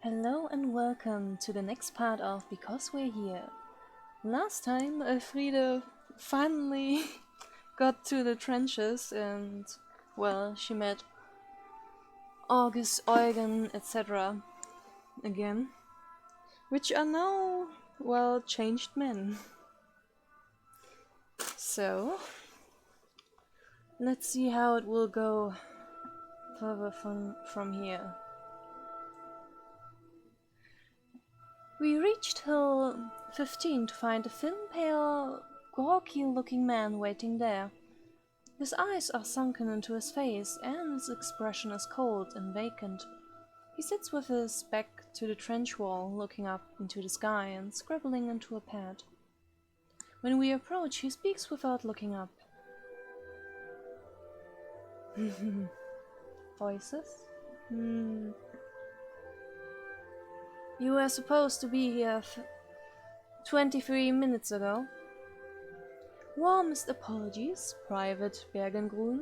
Hello and welcome to the next part of Because We're Here. Last time Elfriede finally got to the trenches and, well, she met August, Eugen, etc. again, which are now, well, changed men. So, let's see how it will go further from here. We reached Hill 15 to find a thin, pale, gawky-looking man waiting there. His eyes are sunken into his face, and his expression is cold and vacant. He sits with his back to the trench wall, looking up into the sky and scribbling into a pad. When we approach, he speaks without looking up. Voices? You were supposed to be here 23 minutes ago. Warmest apologies, Private Bergengruen.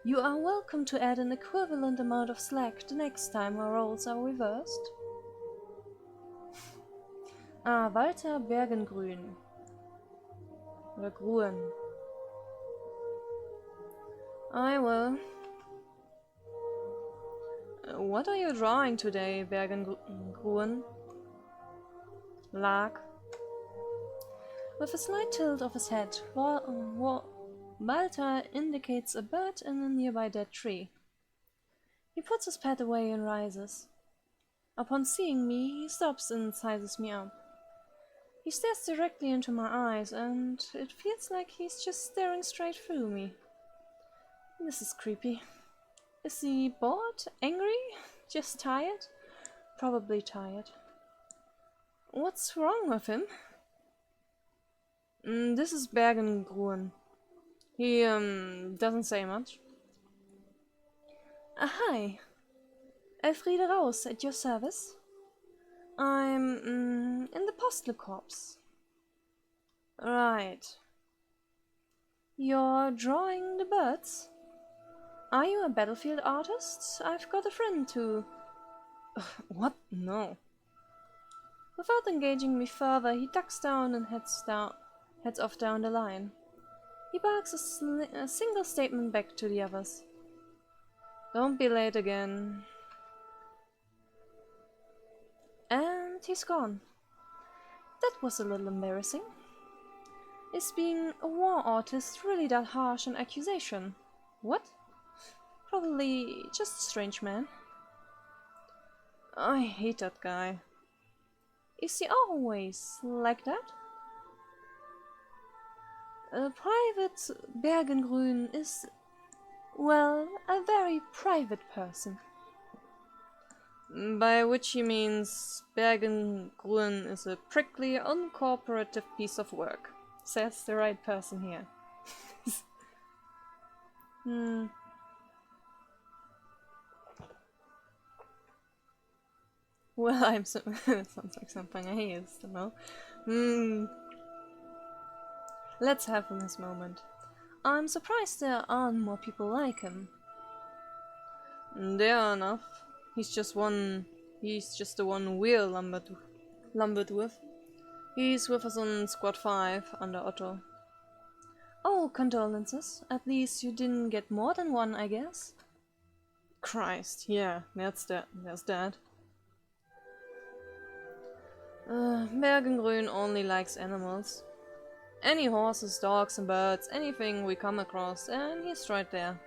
You are welcome to add an equivalent amount of slack the next time our roles are reversed. Walter Bergengruen. Oder Gruen. I will. What are you drawing today, Bergengruen? Lag. With a slight tilt of his head, Walter indicates a bird in a nearby dead tree. He puts his pad away and rises. Upon seeing me, he stops and sizes me up. He stares directly into my eyes, and it feels like he's just staring straight through me. This is creepy. Is he bored? Angry? Just tired? Probably tired. What's wrong with him? This is Bergengruen. He doesn't say much. Hi. Elfriede Raus, at your service. I'm in the Postal Corps. Right. You're drawing the birds? Are you a battlefield artist? I've got a friend too. What? No. Without engaging me further, he ducks down and heads off down the line. He barks a single statement back to the others. Don't be late again. And he's gone. That was a little embarrassing. Is being a war artist really that harsh an accusation? What? Probably just a strange man. I hate that guy. Is he always like that? Private Bergengruen is, well, a very private person. By which he means Bergengruen is a prickly, uncooperative piece of work, says the right person here. Well, it sounds like something I used to know. Let's have this moment. I'm surprised there aren't more people like him. There are enough. He's just the one we're lumbered with. He's with us on Squad 5 under Otto. Oh, condolences. At least you didn't get more than one, I guess. Christ, yeah, there's that. Bergengruen only likes animals. Any horses, dogs and birds, anything we come across, and he's right there.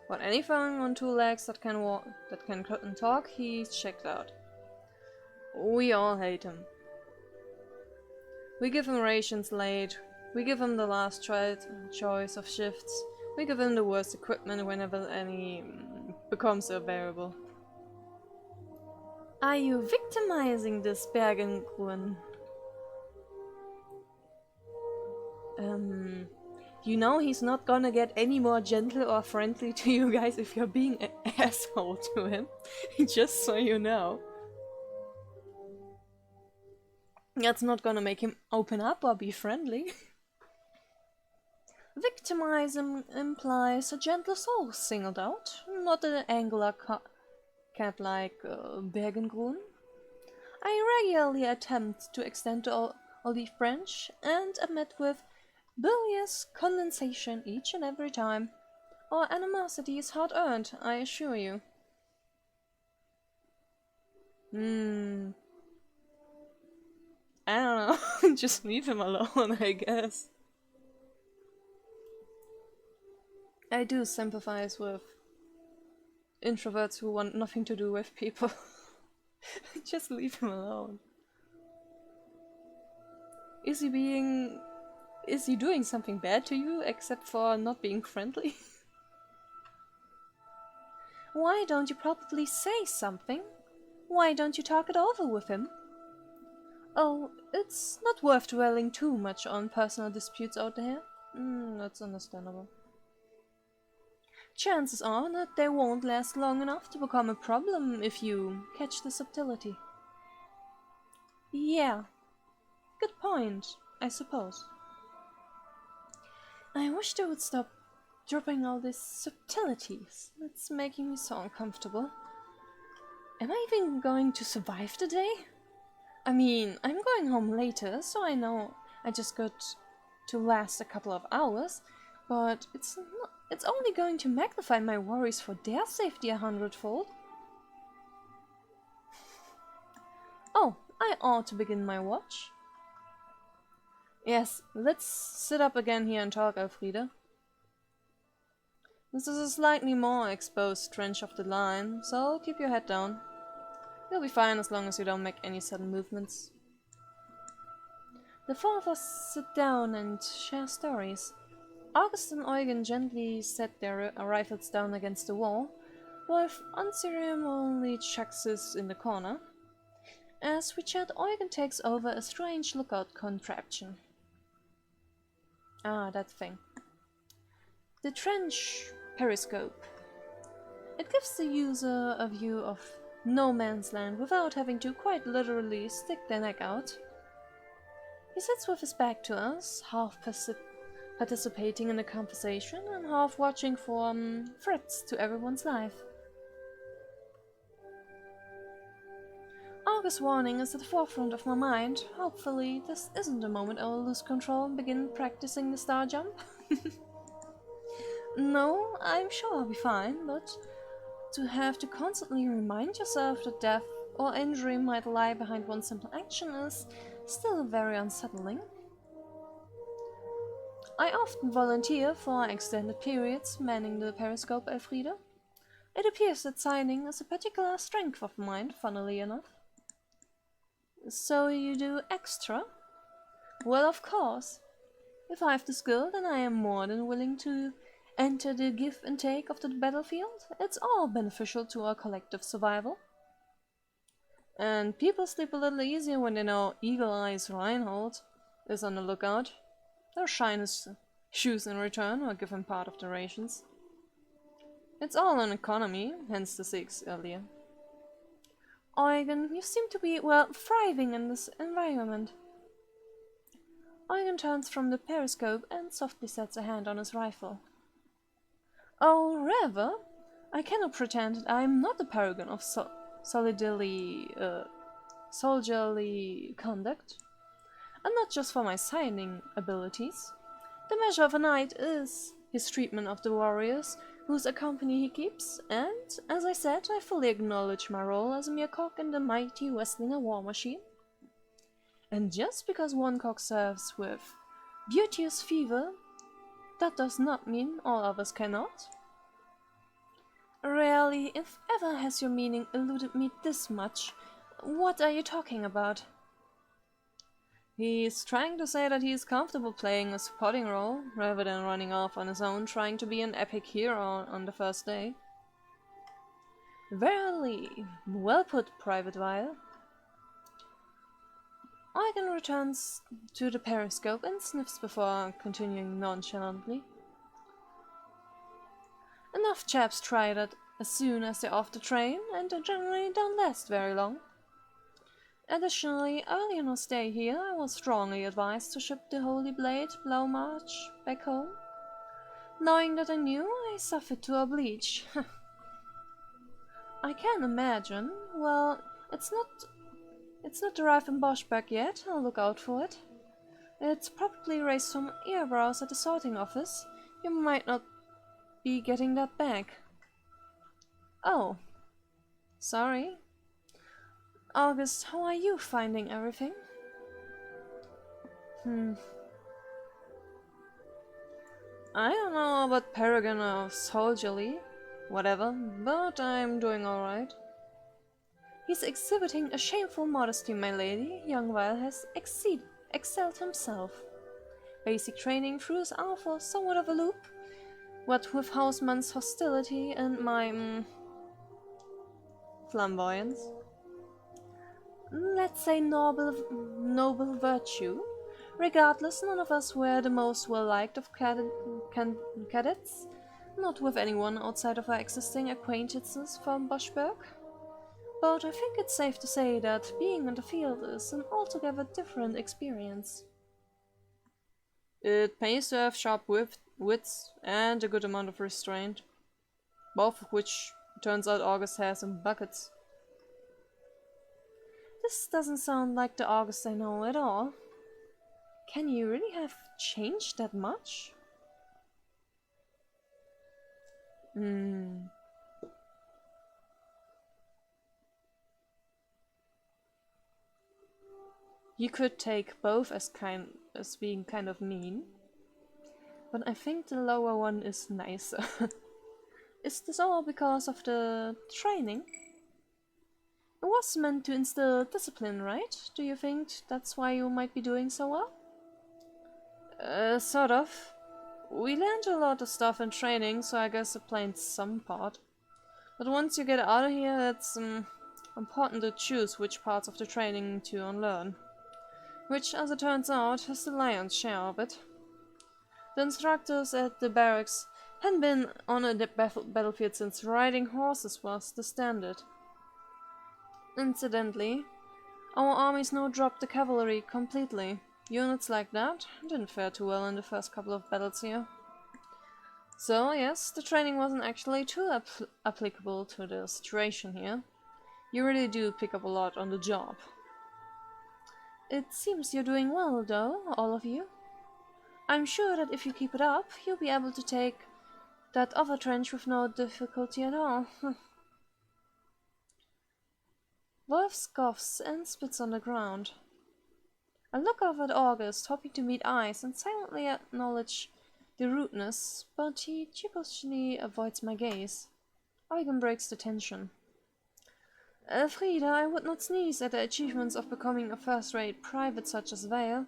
But anything on two legs that can walk, that can talk, he's checked out. We all hate him. We give him rations late, we give him the last choice of shifts, we give him the worst equipment whenever any becomes available. Are you victimizing this Bergengruen? You know he's not gonna get any more gentle or friendly to you guys if you're being an asshole to him. Just so you know. That's not gonna make him open up or be friendly. Victimizing implies a gentle soul singled out, not an angular cat like Bergengruen. I regularly attempt to extend the olive branch and am met with bilious condensation each and every time. Our animosity is hard earned, I assure you. I don't know. Just leave him alone, I guess. I do sympathize with introverts who want nothing to do with people. Just leave him alone. Is he doing something bad to you except for not being friendly? Why don't you probably say something? Why don't you talk it over with him? Oh, it's not worth dwelling too much on personal disputes out there. That's understandable. Chances are that they won't last long enough to become a problem if you catch the subtlety. Yeah, good point, I suppose. I wish they would stop dropping all these subtleties. It's making me so uncomfortable. Am I even going to survive the day? I mean, I'm going home later, so I know I just got to last a couple of hours, but it's only going to magnify my worries for their safety 100-fold. Oh, I ought to begin my watch. Yes, let's sit up again here and talk, Elfriede. This is a slightly more exposed trench of the line, so keep your head down. You'll be fine as long as you don't make any sudden movements. The four of us sit down and share stories. August and Eugen gently set their rifles down against the wall, with unceremoniously chucks in the corner. As we chat, Eugen takes over a strange lookout contraption. Ah, that thing. The trench periscope. It gives the user a view of no man's land without having to quite literally stick their neck out. He sits with his back to us, half participating in the conversation and half watching for threats to everyone's life. August's warning is at the forefront of my mind. Hopefully, this isn't the moment I will lose control and begin practicing the star jump. No, I'm sure I'll be fine, but to have to constantly remind yourself that death or injury might lie behind one simple action is still very unsettling. I often volunteer for extended periods manning the periscope, Elfriede. It appears that signing is a particular strength of mine, funnily enough. So you do extra? Well, of course. If I have the skill, then I am more than willing to enter the give and take of the battlefield. It's all beneficial to our collective survival. And people sleep a little easier when they know Eagle Eyes Reinhold is on the lookout. They'll shine his shoes in return or give him part of the rations. It's all an economy, hence the 6 earlier. Eugen, you seem to be, well, thriving in this environment. Eugen turns from the periscope and softly sets a hand on his rifle. Oh, rather. I cannot pretend that I am not a paragon of soldierly conduct. And not just for my signing abilities. The measure of a knight is his treatment of the warriors whose company he keeps, and, as I said, I fully acknowledge my role as a mere cog in the mighty Westlinger war machine. And just because one cog serves with beauteous fever, that does not mean all others cannot. Rarely, if ever, has your meaning eluded me this much. What are you talking about? He's trying to say that he's comfortable playing a supporting role, rather than running off on his own trying to be an epic hero on the first day. Verily, well put, Private Vile. Eugen returns to the periscope and sniffs before continuing nonchalantly. Enough chaps try that as soon as they're off the train, and they generally don't last very long. Additionally, early in our stay here, I was strongly advised to ship the Holy Blade Blow March back home. Knowing that I knew, I suffered to oblige. I I can imagine. Well, it's not arrived in Boschberg yet. I'll look out for it. It's probably raised some eyebrows at the sorting office. You might not be getting that back. Oh, sorry. August, how are you finding everything? I don't know about Paragon or Soldierly, whatever, but I'm doing alright. He's exhibiting a shameful modesty, my lady. Young Weil has excelled himself. Basic training threw us all for somewhat of a loop. What with Hausmann's hostility and my flamboyance. Let's say noble virtue. Regardless, none of us were the most well-liked of cadets, not with anyone outside of our existing acquaintances from Boschberg. But I think it's safe to say that being in the field is an altogether different experience. It pays to have sharp wits and a good amount of restraint, both of which turns out August has in buckets. This doesn't sound like the August I know at all. Can you really have changed that much? You could take both as being kind of mean, but I think the lower one is nicer. Is this all because of the training? It was meant to instill discipline, right? Do you think that's why you might be doing so well? Sort of. We learned a lot of stuff in training, so I guess it played some part. But once you get out of here, it's important to choose which parts of the training to unlearn. Which, as it turns out, is the lion's share of it. The instructors at the barracks hadn't been on a battlefield since riding horses was the standard. Incidentally, our armies now dropped the cavalry completely. Units like that didn't fare too well in the first couple of battles here. So yes, the training wasn't actually too applicable to the situation here. You really do pick up a lot on the job. It seems you're doing well though, all of you. I'm sure that if you keep it up, you'll be able to take that other trench with no difficulty at all. Wolf scoffs and spits on the ground. I look over at August, hoping to meet eyes and silently acknowledge the rudeness, but he sheepishly avoids my gaze. Eugen breaks the tension. Frida, I would not sneeze at the achievements of becoming a first-rate private such as Vale.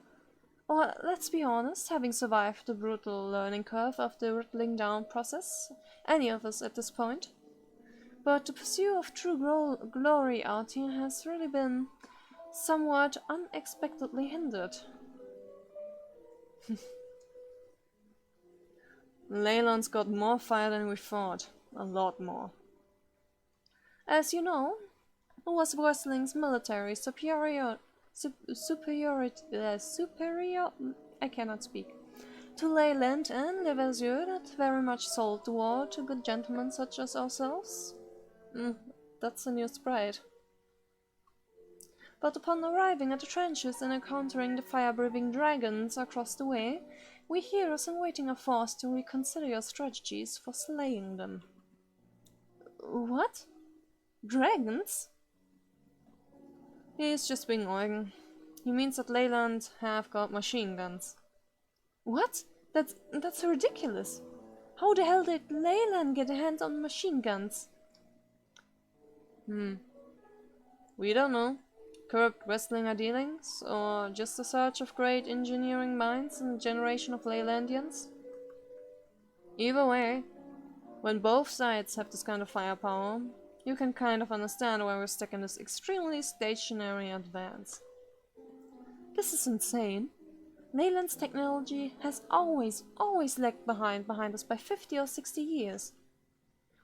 Or, let's be honest, having survived the brutal learning curve of the whittling down process, any of us at this point. But the pursuit of true glory out here has really been somewhat unexpectedly hindered. Leyland's got more fire than we thought. A lot more. As you know, it was Wrestling's military superior I cannot speak, to Leyland and Levasseur that very much sold the war to good gentlemen such as ourselves. That's a new sprite. But upon arriving at the trenches and encountering the fire-breathing dragons across the way, we heroes and waiting are forced to reconsider your strategies for slaying them. What? Dragons? He's just being Eugen. He means that Leyland have got machine guns. What? That's ridiculous. How the hell did Leyland get a hand on machine guns? We don't know. Corrupt Wrestlinger dealings, or just a search of great engineering minds and a generation of Leylandians? Either way, when both sides have this kind of firepower, you can kind of understand why we're stuck in this extremely stationary advance. This is insane. Leyland's technology has always lagged behind us by 50 or 60 years.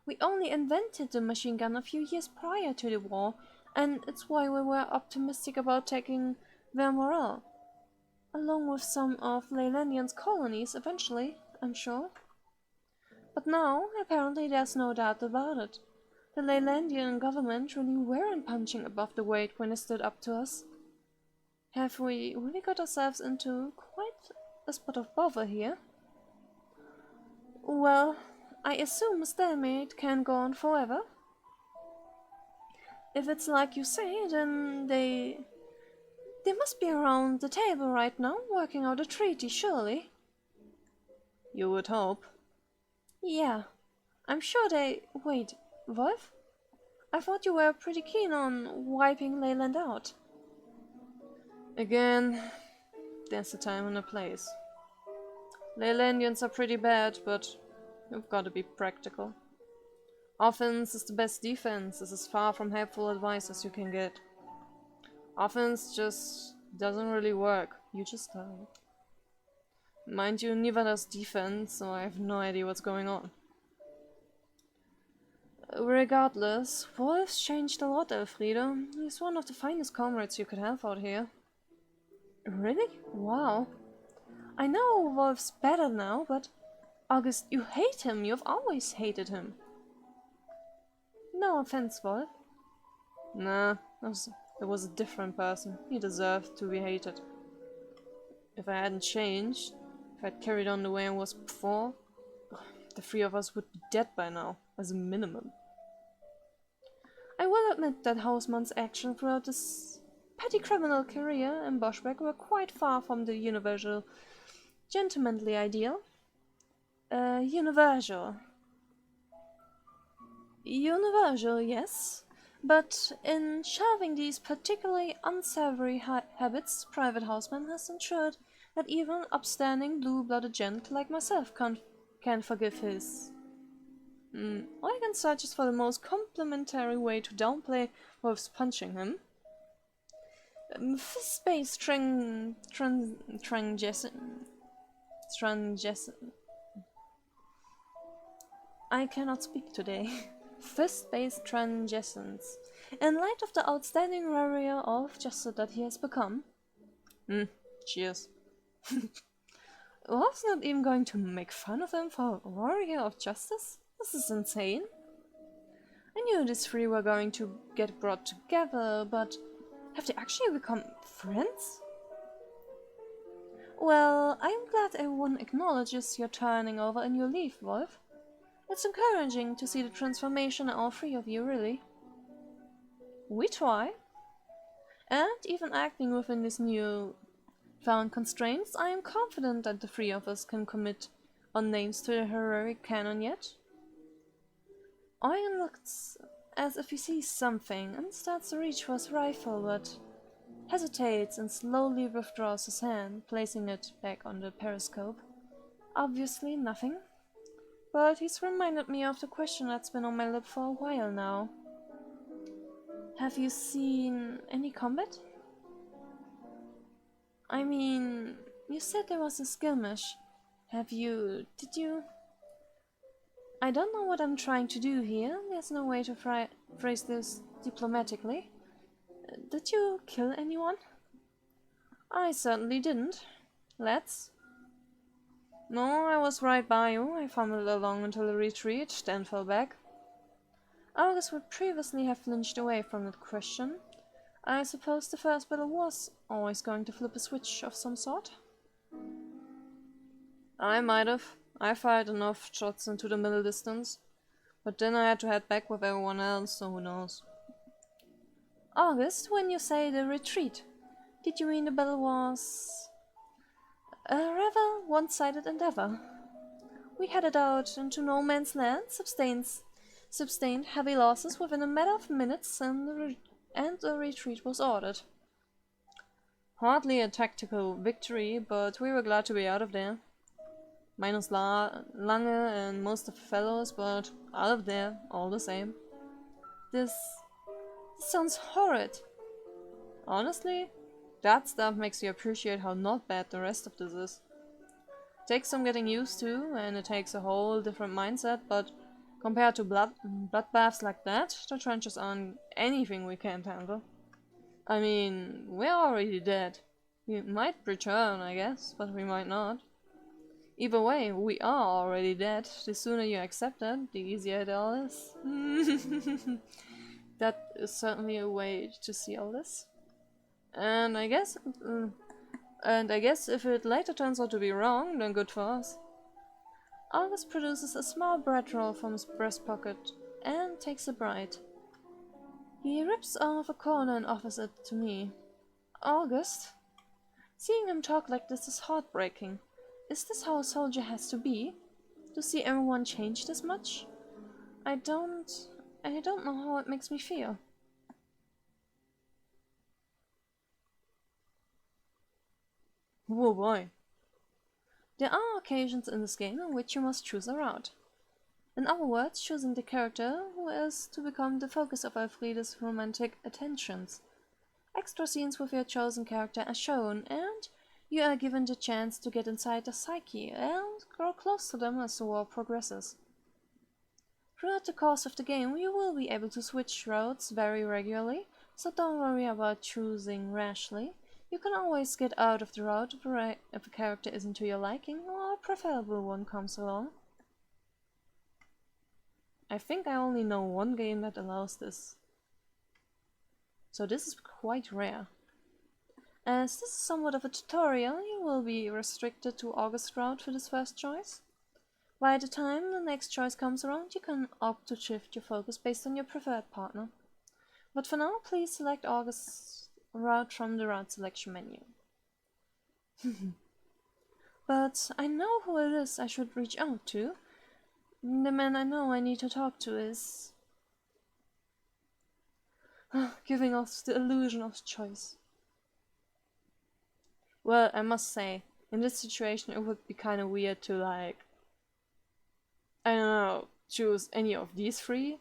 We only invented the machine gun a few years prior to the war, and it's why we were optimistic about taking Vermorel, along with some of Leylandian's colonies eventually, I'm sure. But now, apparently there's no doubt about it. The Leylandian government really weren't punching above the weight when they stood up to us. Have we really got ourselves into quite a spot of bother here? Well, I assume a stalemate can go on forever. If it's like you say, then they must be around the table right now, working out a treaty, surely. You would hope. Yeah, I'm sure they... Wait, Wolf? I thought you were pretty keen on wiping Leyland out. Again, there's a time and a place. Leylandians are pretty bad, but you've got to be practical. Offense is the best defense. This is far from helpful advice as you can get. Offense just doesn't really work. You just die. Mind you, neither does defense, so I have no idea what's going on. Regardless, Wolf's changed a lot, Elfriede. He's one of the finest comrades you could have out here. Really? Wow. I know Wolf's better now, but August, you hate him. You've always hated him. No offense, Wolf. Nah, that was a different person. He deserved to be hated. If I hadn't changed, if I'd carried on the way I was before, the three of us would be dead by now, as a minimum. I will admit that Hausmann's actions throughout his petty criminal career in Boschbeck were quite far from the universal gentlemanly ideal. Universal, yes. But in shelving these particularly unsavory habits, Private Houseman has ensured that even upstanding blue-blooded gent like myself can forgive his... All I can search is for the most complimentary way to downplay Wolf's punching him. Fist-based I cannot speak today. Fist-based transgescence. In light of the outstanding warrior of justice that he has become. Cheers. Wolf's not even going to make fun of him for a warrior of justice? This is insane. I knew these three were going to get brought together, but have they actually become friends? Well, I'm glad everyone acknowledges your turning over a new leaf, Wolf. It's encouraging to see the transformation in all three of you, really. We try. And even acting within these new found constraints, I am confident that the three of us can commit our names to the heroic canon yet. Eugen looks as if he sees something and starts to reach for his rifle, but hesitates and slowly withdraws his hand, placing it back on the periscope. Obviously nothing. But he's reminded me of the question that's been on my lip for a while now. Have you seen any combat? I mean, you said there was a skirmish. Did you? I don't know what I'm trying to do here. There's no way to phrase this diplomatically. Did you kill anyone? I certainly didn't. Let's. No, I was right by you. I fumbled along until the retreat, then fell back. August would previously have flinched away from that question. I suppose the first battle was always going to flip a switch of some sort? I might have. I fired enough shots into the middle distance. But then I had to head back with everyone else, so who knows. August, when you say the retreat, did you mean the battle was... a rather one-sided endeavor? We headed out into no man's land, sustained heavy losses within a matter of minutes, and the retreat was ordered. Hardly a tactical victory, but we were glad to be out of there. Minus Lange and most of the fellows, but out of there, all the same. This sounds horrid. Honestly, that stuff makes you appreciate how not bad the rest of this is. Takes some getting used to, and it takes a whole different mindset, but compared to bloodbaths like that, the trenches aren't anything we can't handle. I mean, we're already dead. We might return, I guess, but we might not. Either way, we are already dead. The sooner you accept that, the easier it all is. That is certainly a way to see all this. And I guess, if it later turns out to be wrong, then good for us. August produces a small bread roll from his breast pocket and takes a bite. He rips off a corner and offers it to me. August? Seeing him talk like this is heartbreaking. Is this how a soldier has to be? To see everyone change this much? I don't know how it makes me feel. Whoa, boy. There are occasions in this game in which you must choose a route. In other words, choosing the character who is to become the focus of Elfrieda's romantic attentions. Extra scenes with your chosen character are shown, and you are given the chance to get inside their psyche and grow close to them as the war progresses. Throughout the course of the game, you will be able to switch routes very regularly, so don't worry about choosing rashly. You can always get out of the route if a character isn't to your liking or a preferable one comes along. I think I only know one game that allows this. So this is quite rare. As this is somewhat of a tutorial, you will be restricted to August's route for this first choice. By the time the next choice comes around, you can opt to shift your focus based on your preferred partner. But for now, please select August's route from the route selection menu. But I know who it is I should reach out to. The man I know I need to talk to is giving us the illusion of choice. Well, I must say, in this situation it would be kind of weird to, like, I don't know, choose any of these three.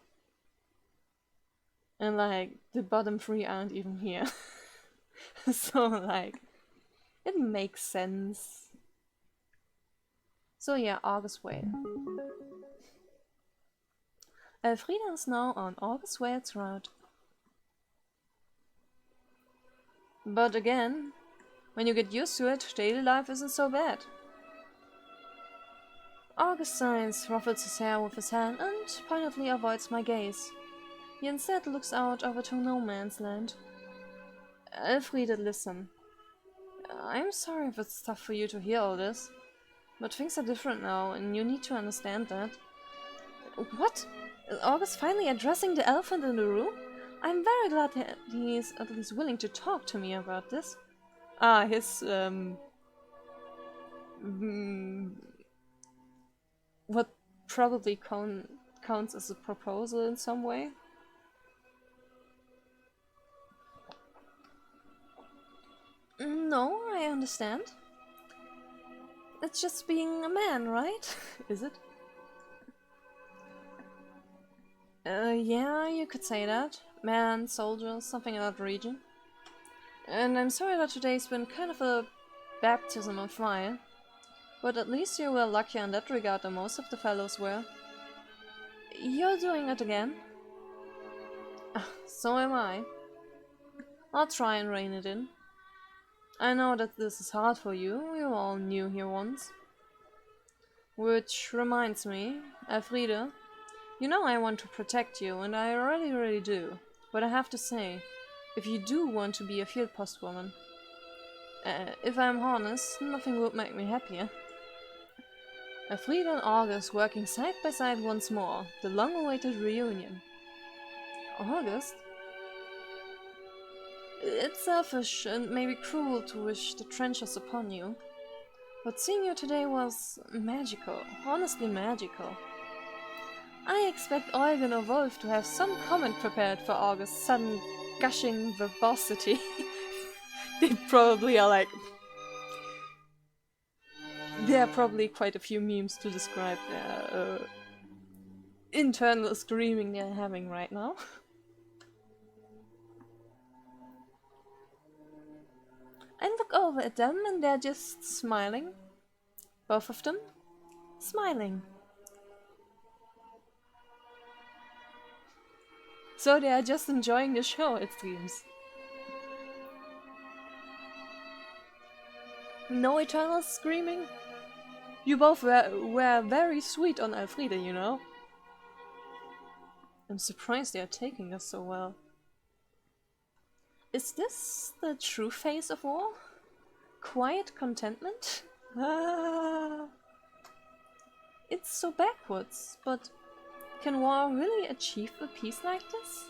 And, like, the bottom three aren't even here. So, like, it makes sense. So yeah, August Whale. Elfrieda is now on August Whale's route. But again, when you get used to it, daily life isn't so bad. August sighs, ruffles his hair with his hand, and pointedly avoids my gaze. He instead looks out over to no man's land. Elfrieda, listen. I'm sorry if it's tough for you to hear all this, but things are different now, and you need to understand that. What? Is August finally addressing the elephant in the room? I'm very glad that he's at least willing to talk to me about this. His, what probably counts as a proposal in some way. No, I understand. It's just being a man, right? Is it? Yeah, you could say that. Man, soldier, something in that region. And I'm sorry that today's been kind of a baptism of fire. But at least you were luckier in that regard than most of the fellows were. You're doing it again. So am I. I'll try and rein it in. I know that this is hard for you, we were all new here once. Which reminds me, Elfriede, you know I want to protect you, and I really do. But I have to say, if you do want to be a field post woman, if I'm honest, nothing would make me happier. Elfriede and August working side by side once more, the long-awaited reunion. August? It's selfish and maybe cruel to wish the trenches upon you, but seeing you today was magical, honestly magical. I expect Eugen or Wolf to have some comment prepared for August's sudden gushing verbosity. They probably are like... There are probably quite a few memes to describe their internal screaming they're having right now. I look over at them and they're just smiling. Both of them smiling. So they are just enjoying the show, it seems. No eternal screaming? You both were very sweet on Elfriede, you know. I'm surprised they are taking us so well. Is this the true face of war? Quiet contentment? Ah. It's so backwards, but can war really achieve a peace like this?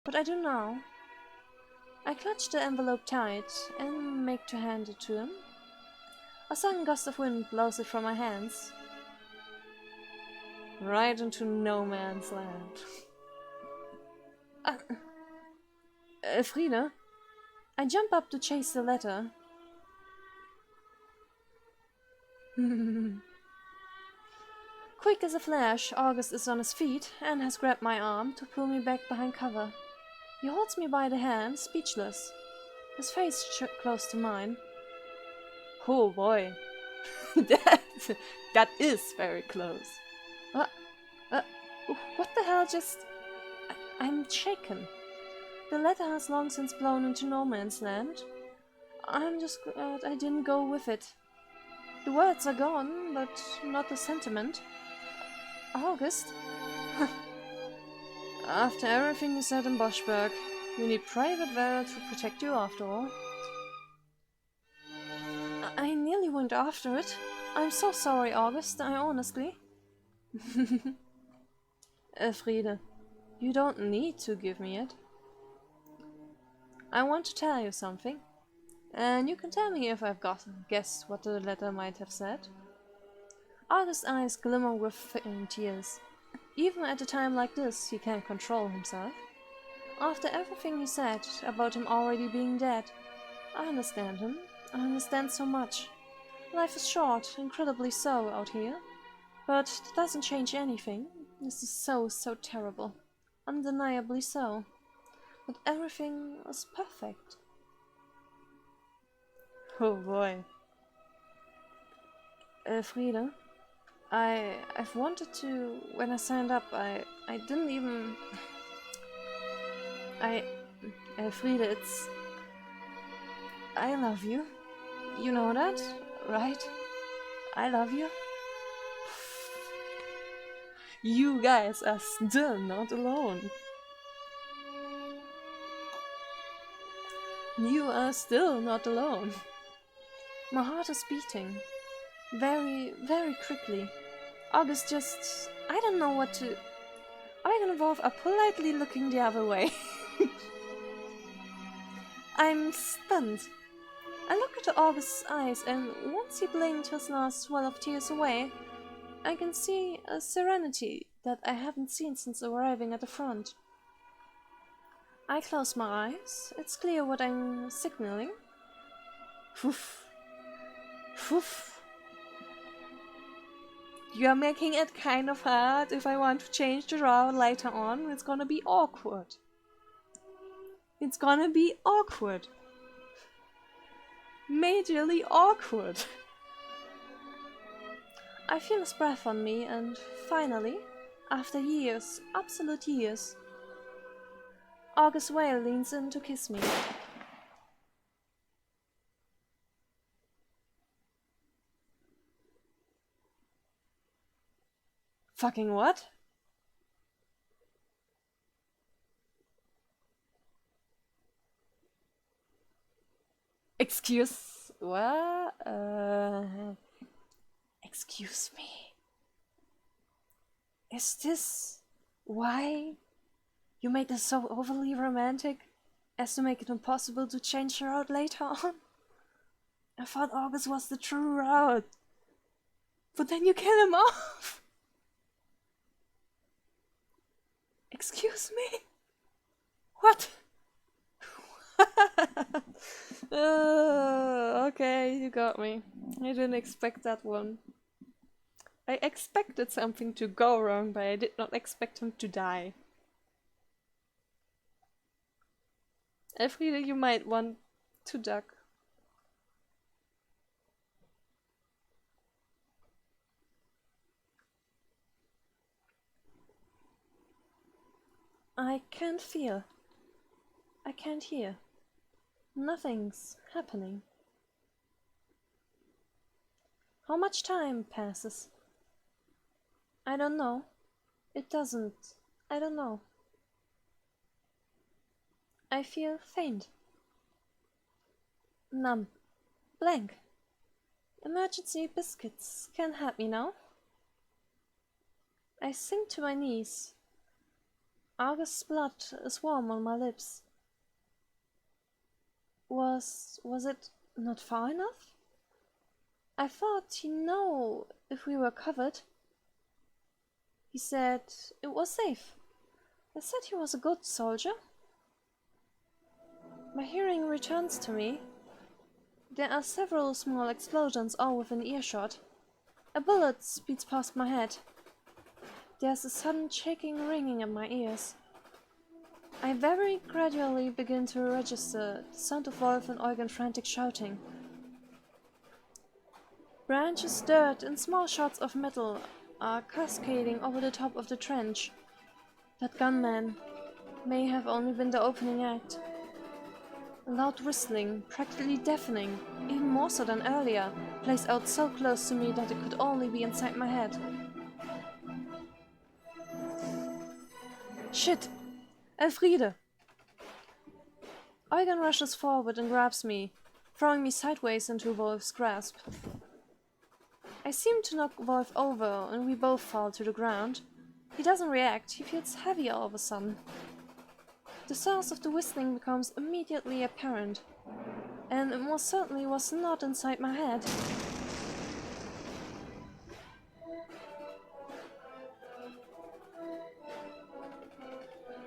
What I do now, I clutch the envelope tight and make to hand it to him. A sudden gust of wind blows it from my hands, right into no man's land. Frida, I jump up to chase the letter. Quick as a flash, August is on his feet and has grabbed my arm to pull me back behind cover. He holds me by the hand, speechless, his face close to mine. Oh boy, that is very close. What the hell just... I'm shaken. The letter has long since blown into no man's land. I'm just glad I didn't go with it. The words are gone, but not the sentiment. August? After everything you said in Boschberg, you need private valor to protect you after all. I nearly went after it. I'm so sorry, August, I honestly... Friede, you don't need to give me it. I want to tell you something, and you can tell me if I've guessed what the letter might have said. August's eyes glimmer with tears. Even at a time like this, he can't control himself. After everything you said about him already being dead, I understand him. I understand so much. Life is short, incredibly so out here. But it doesn't change anything. This is so terrible. Undeniably so. But everything was perfect. Oh boy. Friede, I've wanted to... When I signed up, I didn't even... Friede, it's... I love you. You know that, right? I love you. You guys are still not alone. You are still not alone. My heart is beating. Very quickly. August just... I don't know what to... I and Wolf are politely looking the other way. I'm stunned. I look into August's eyes, and once he blinked his last swell of tears away, I can see a serenity that I haven't seen since arriving at the front. I close my eyes. It's clear what I'm signaling. Poof. Poof. You're making it kind of hard. If I want to change the route later on, it's gonna be awkward. It's gonna be awkward. Majorly awkward. I feel his breath on me, and finally, after years, absolute years, August Whale leans in to kiss me. Fucking what? Excuse... what? Excuse me. Is this why you made this so overly romantic as to make it impossible to change the route later on? I thought August was the true route. But then you kill him off! Excuse me? What? Okay, you got me. I didn't expect that one. I expected something to go wrong, but I did not expect him to die. Elfriede, you might want to duck. I can't feel. I can't hear. Nothing's happening. How much time passes? I don't know. It doesn't. I don't know. I feel faint. Numb. Blank. Emergency biscuits can help me now. I sink to my knees. August's blood is warm on my lips. Was it not far enough? I thought he'd know if we were covered. He said it was safe. I said he was a good soldier. My hearing returns to me. There are several small explosions all within earshot. A bullet speeds past my head. There's a sudden shaking ringing in my ears. I very gradually begin to register the sound of Wolf and Eugen frantic shouting. Branches, dirt, and small shards of metal are cascading over the top of the trench. That gunman may have only been the opening act. A loud whistling, practically deafening, even more so than earlier, plays out so close to me that it could only be inside my head. Shit! Elfriede! Eugen rushes forward and grabs me, throwing me sideways into Wolf's grasp. I seem to knock Wolf over and we both fall to the ground. He doesn't react, he feels heavy all of a sudden. The source of the whistling becomes immediately apparent, and it most certainly was not inside my head.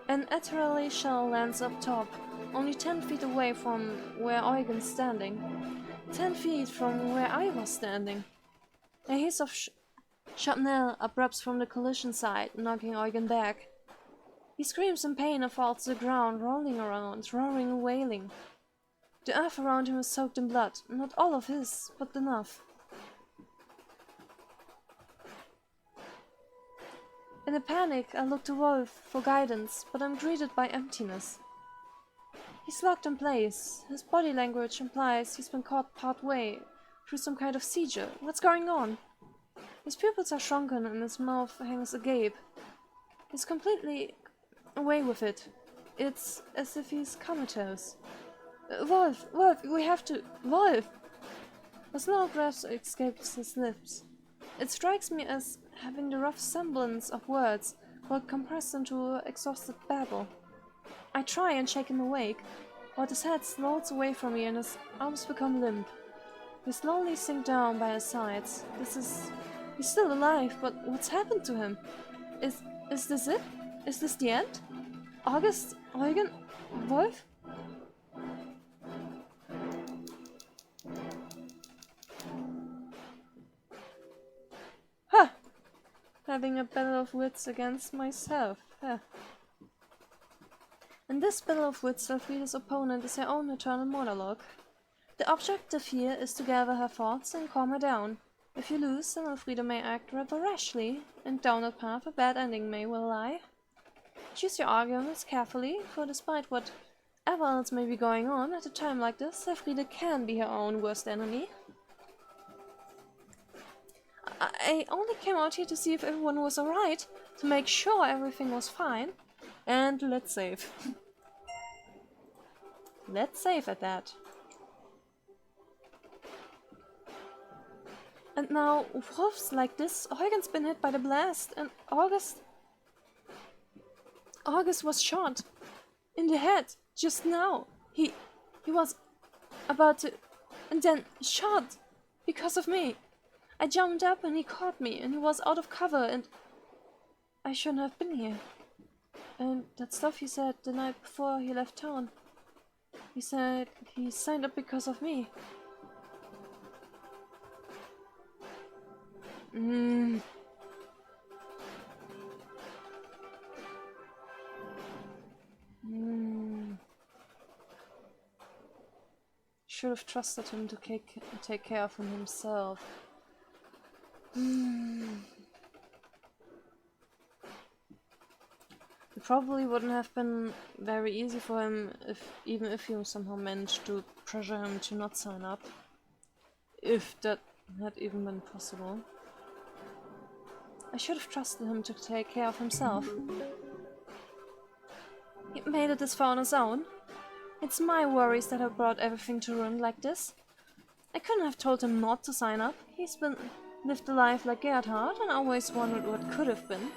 An artillery shell lands up top, only 10 feet away from where Eugen's standing. 10 feet from where I was standing. A hiss of shrapnel erupts from the collision site, knocking Eugen back. He screams in pain and falls to the ground, rolling around, roaring and wailing. The earth around him is soaked in blood, not all of his, but enough. In a panic, I look to Wolf for guidance, but I'm greeted by emptiness. He's locked in place. His body language implies he's been caught part-way through some kind of seizure. What's going on? His pupils are shrunken and his mouth hangs agape. He's completely away with it. It's as if he's comatose. Wolf! Wolf! We have to... Wolf! A slow breath escapes his lips. It strikes me as having the rough semblance of words, but compressed into exhausted babble. I try and shake him awake, but his head slowly away from me and his arms become limp. We slowly sink down by his sides. He's still alive, but what's happened to him? Is this it? Is this the end? August? Eugen? Wolf? Ha! having a battle of wits against myself. In this battle of wits, Elfrieda's opponent is her own eternal monologue. The objective here is to gather her thoughts and calm her down. If you lose, then Elfrieda may act rather rashly, and down that path a bad ending may well lie. Choose your arguments carefully, for despite whatever else may be going on at a time like this, Elfrieda can be her own worst enemy. I only came out here to see if everyone was alright, to make sure everything was fine. And let's save. Let's save at that. And now, wolves like this, Eugen's been hit by the blast, and August was shot in the head just now. He was about to, and then shot because of me. I jumped up and he caught me, and he was out of cover, and I shouldn't have been here. And that stuff he said the night before he left town. He said he signed up because of me. Should have trusted him to take care of him himself. It probably wouldn't have been very easy for him even if you somehow managed to pressure him to not sign up. If that had even been possible. I should have trusted him to take care of himself. He made it this far on his own. It's my worries that have brought everything to ruin like this. I couldn't have told him not to sign up. He's lived a life like Gerhard and always wondered what could have been.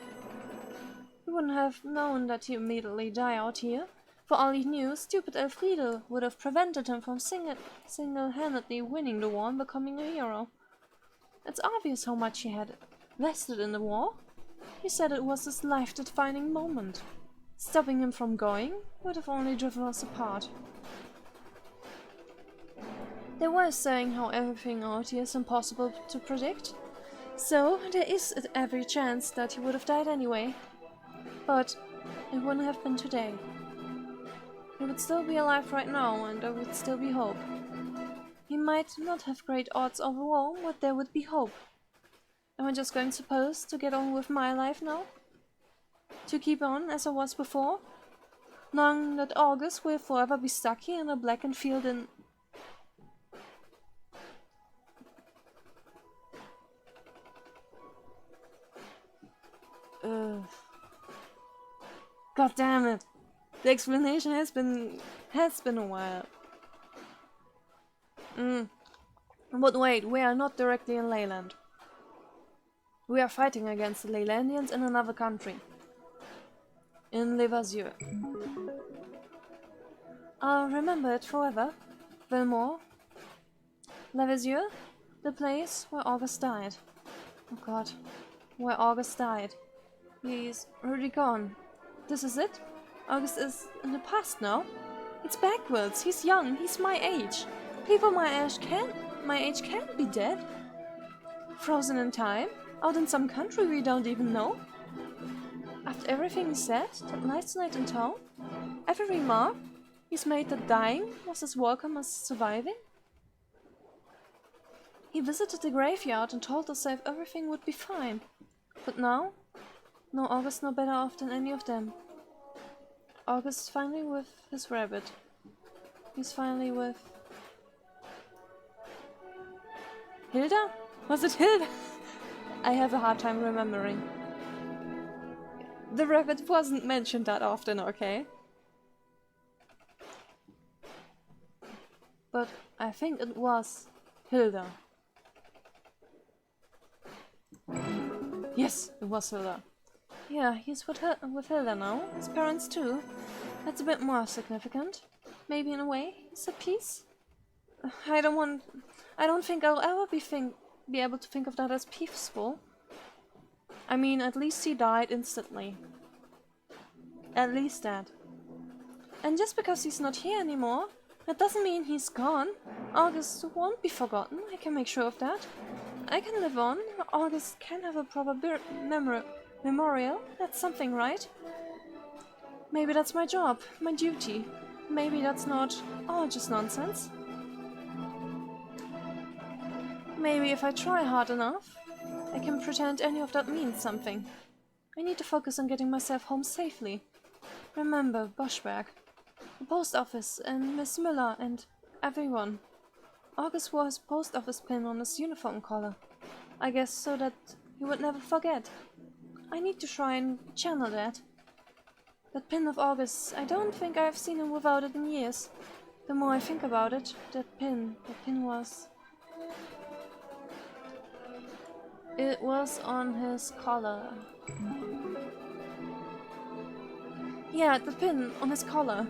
He wouldn't have known that he'd immediately die out here. For all he knew, stupid Elfriede would have prevented him from single-handedly winning the war and becoming a hero. It's obvious how much he had invested in the war. He said it was his life-defining moment. Stopping him from going would have only driven us apart. They were saying how everything out here is impossible to predict, so there is every chance that he would have died anyway. But it wouldn't have been today. He would still be alive right now, and there would still be hope. He might not have great odds overall, but there would be hope. Am I just going supposed to get on with my life now? To keep on as I was before? Knowing that August will forever be stuck here in a blackened field in... God damn it! The explanation has been a while. But wait, we are not directly in Leyland. We are fighting against the Leylandians in another country. In Levasseur. I'll remember it forever. Villemort. Levasseur, the place where August died. Oh god, where August died. He's already gone. This is it? August is in the past now? It's backwards. He's young. He's my age. People my age can't be dead. Frozen in time? Out in some country we don't even know? After everything he said, that last night in town? Every remark he's made that dying was as welcome as surviving? He visited the graveyard and told us that everything would be fine. But now? No August no better off than any of them. August is finally with his rabbit. He's finally with... Hilda? Was it Hilda? I have a hard time remembering. The rabbit wasn't mentioned that often, okay? But I think it was Hilda. Yes, it was Hilda. Yeah, he's with Hilda now. His parents too. That's a bit more significant. Maybe in a way, it's a peace. I don't think I'll ever be able to think of that as peaceful. I mean, at least he died instantly. At least that. And just because he's not here anymore, that doesn't mean he's gone. August won't be forgotten, I can make sure of that. I can live on. August can have a proper memorial. That's something, right? Maybe that's my job, my duty. Maybe that's not all just nonsense. Maybe if I try hard enough, I can pretend any of that means something. I need to focus on getting myself home safely. Remember Boschberg, the post office, and Miss Miller, and everyone. August wore his post office pin on his uniform collar. I guess so that he would never forget. I need to try and channel that. That pin of August, I don't think I've seen him without it in years. The more I think about it, that pin was... It was on his collar. Yeah, the pin on his collar.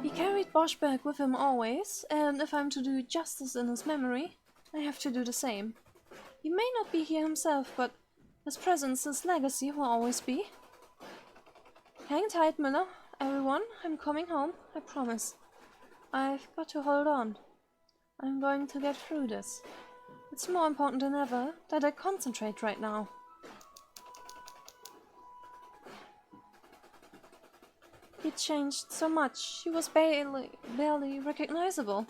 He carried Boschberg with him always, and if I'm to do justice in his memory, I have to do the same. He may not be here himself, but his presence, his legacy will always be. Hang tight, Miller. Everyone, I'm coming home, I promise. I've got to hold on. I'm going to get through this. It's more important than ever that I concentrate right now. He changed so much. He was barely recognizable.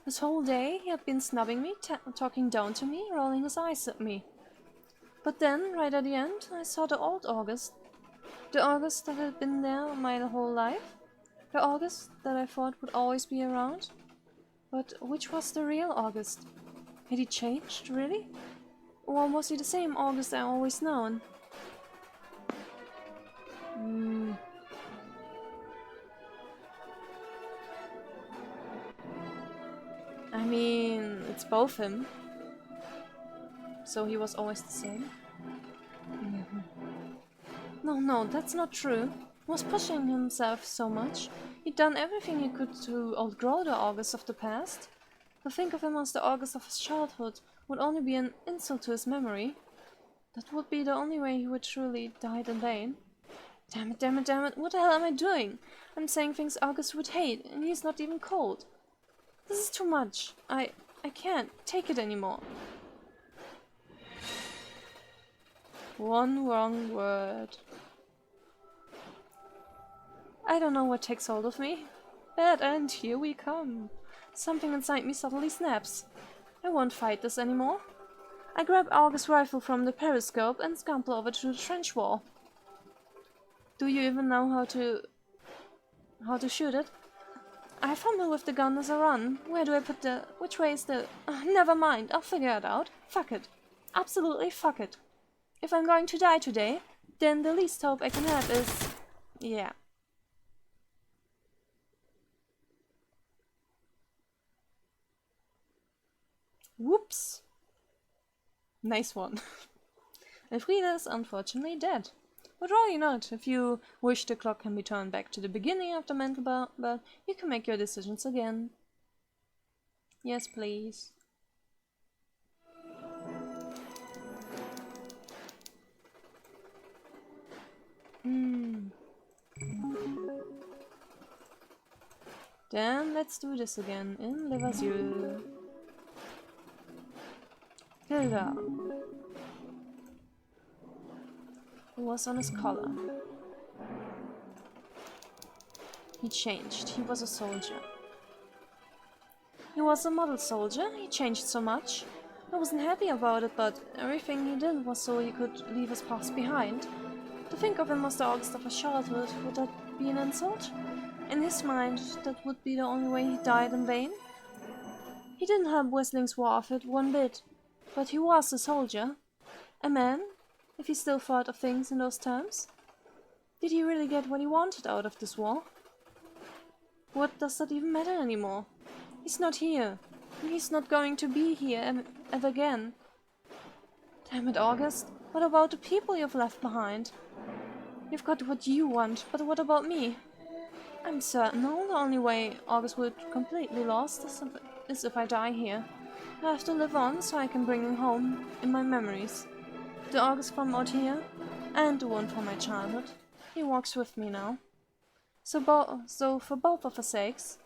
This whole day he had been snubbing me, talking down to me, rolling his eyes at me. But then, right at the end, I saw the old August. The August that had been there my whole life. The August that I thought would always be around. But which was the real August? Had he changed, really? Or was he the same August I always known? I mean, it's both him. So he was always the same? No, that's not true. He was pushing himself so much. He'd done everything he could to outgrow the August of the past. To think of him as the August of his childhood would only be an insult to his memory. That would be the only way he would truly die in vain. Damn it, what the hell am I doing? I'm saying things August would hate, and he's not even cold. This is too much. I can't take it anymore. One wrong word. I don't know what takes hold of me. Bad end, here we come. Something inside me suddenly snaps. I won't fight this anymore. I grab August's rifle from the periscope and scamper over to the trench wall. Do you even know how to shoot it? I fumble with the gun as I run. Where do I put the... Which way is the... never mind, I'll figure it out. Fuck it. Absolutely fuck it. If I'm going to die today, then the least hope I can have is... yeah. Whoops. Nice one. Rina is unfortunately dead. But worry not, if you wish the clock can be turned back to the beginning of the mental but you can make your decisions again. Yes, please. Then let's do this again in Levasseur. Hilda. It was on his collar. He changed. He was a soldier. He was a model soldier. He changed so much. I wasn't happy about it, but everything he did was so he could leave his past behind. To think of him as the August of his childhood, would that be an insult? In his mind, that would be the only way he died in vain. He didn't have Wesling's war of it one bit, but he was a soldier. A man, if he still thought of things in those terms. Did he really get what he wanted out of this war? What does that even matter anymore? He's not here, and he's not going to be here ever again. Damn it, August, what about the people you've left behind? You've got what you want, but what about me? I'm certain the only way August would completely lost is if I die here. I have to live on so I can bring him home in my memories. The August from out here, and the one from my childhood. He walks with me now. So for both of our sakes,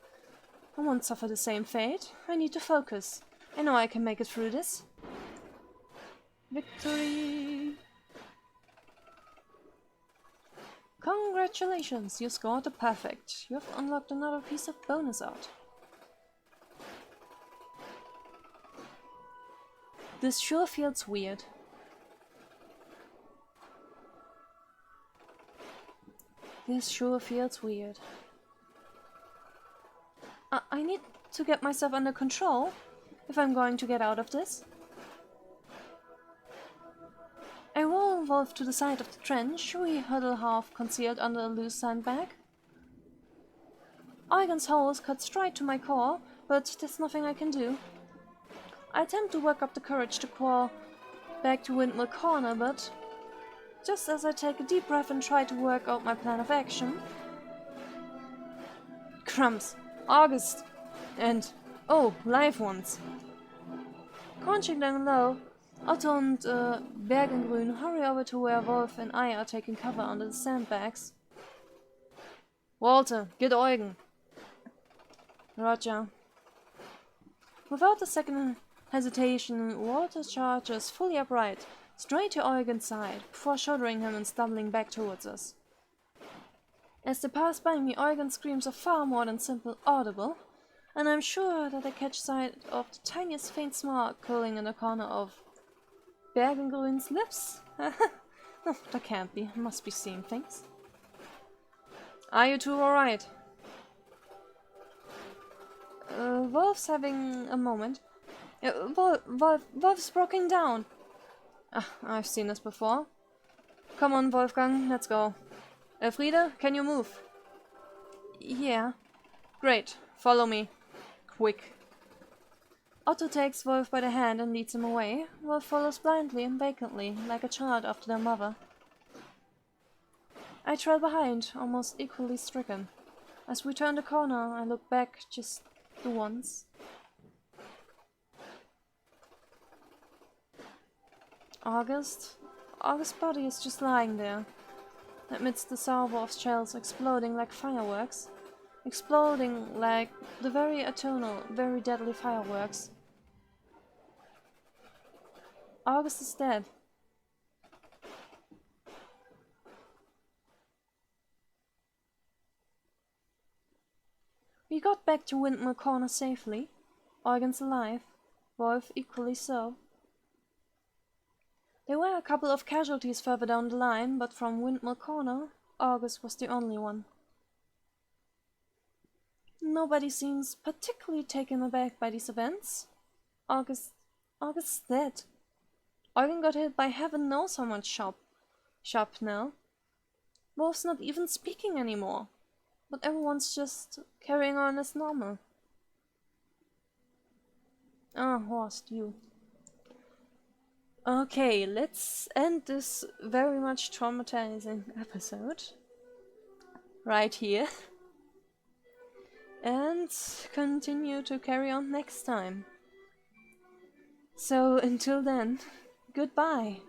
I won't suffer the same fate. I need to focus. I know I can make it through this. Victory! Congratulations, you scored a perfect. You have unlocked another piece of bonus art. This sure feels weird. This sure feels weird. I need to get myself under control if I'm going to get out of this. I roll Wolf to the side of the trench. We huddle half concealed under a loose sandbag. Eugen's hose cut straight to my core, but there's nothing I can do. I attempt to work up the courage to crawl back to Windmill Corner, but just as I take a deep breath and try to work out my plan of action... Crumbs! August! And... oh, live ones! Crunching down low, Otto and Bergengrün hurry over to where Wolf and I are taking cover under the sandbags. Walter, get Eugen! Roger. Without a second hesitation, Walter charges fully upright, straight to Eugen's side, before shuddering him and stumbling back towards us. As they pass by me, Eugen's screams are far more than simple audible, and I'm sure that I catch sight of the tiniest faint smile curling in the corner of Bergengrün's lips? No, that can't be. I must be seeing things. Are you two alright? Wolf's having a moment. Wolf's broken down. I've seen this before. Come on, Wolfgang, let's go. Elfriede, can you move? Yeah. Great, follow me. Quick. Otto takes Wolf by the hand and leads him away. Wolf follows blindly and vacantly, like a child after their mother. I trail behind, almost equally stricken. As we turn the corner, I look back just the once. August's body is just lying there, amidst the salvo of shells exploding like fireworks. Exploding like the very eternal, very deadly fireworks. August is dead. We got back to Windmill Corner safely. Eugen's alive, Wolf equally so. There were a couple of casualties further down the line, but from Windmill Corner, August was the only one. Nobody seems particularly taken aback by these events. August's dead. Eugen got hit by heaven knows how much shrapnel. Wolf's not even speaking anymore, but everyone's just carrying on as normal. Ah, Horst, you. Okay, let's end this very much traumatizing episode right here and continue to carry on next time. So until then, goodbye.